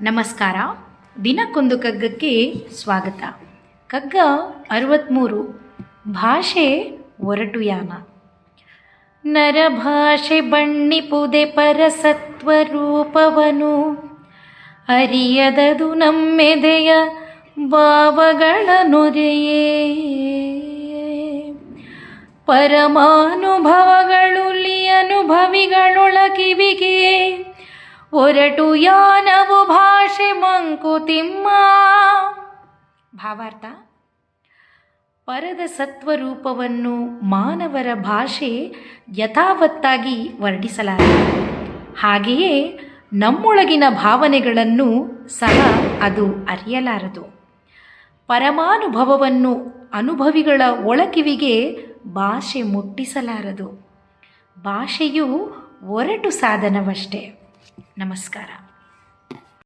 ನಮಸ್ಕಾರ. ದಿನಕ್ಕೊಂದು ಕಗ್ಗಕ್ಕೆ ಸ್ವಾಗತ. ಕಗ್ಗ 63. ಭಾಷೆ ಒರಟು ಯಾನ. ನರಭಾಷೆ ಬಣ್ಣಿಪುದೆ ಪರಸತ್ವರೂಪವನು, ಅರಿಯದದು ನಮ್ಮೆದೆಯ ಭಾವಗಳ ನೊರೆಯೇ. ಪರಮಾನುಭವಗಳುಲಿ ಅನುಭವಿಗಳೊಳಗಿವಿಗೆ, ಒರಟು ಯಾನವು ಭಾಷೆ ಮಂಕುತಿಮ್ಮ. ಭಾವಾರ್ಥ: ಪರದ ಸತ್ವರೂಪವನ್ನು ಮಾನವರ ಭಾಷೆ ಯಥಾವತ್ತಾಗಿ ವರ್ಣಿಸಲಾರದು. ಹಾಗೆಯೇ ನಮ್ಮೊಳಗಿನ ಭಾವನೆಗಳನ್ನು ಸಹ ಅದು ಅರಿಯಲಾರದು. ಪರಮಾನುಭವವನ್ನು ಅನುಭವಿಗಳ ಒಳಕಿವಿಗೆ ಭಾಷೆ ಮುಟ್ಟಿಸಲಾರದು. ಭಾಷೆಯು ಒರಟು ಸಾಧನವಷ್ಟೇ. ನಮಸ್ಕಾರ.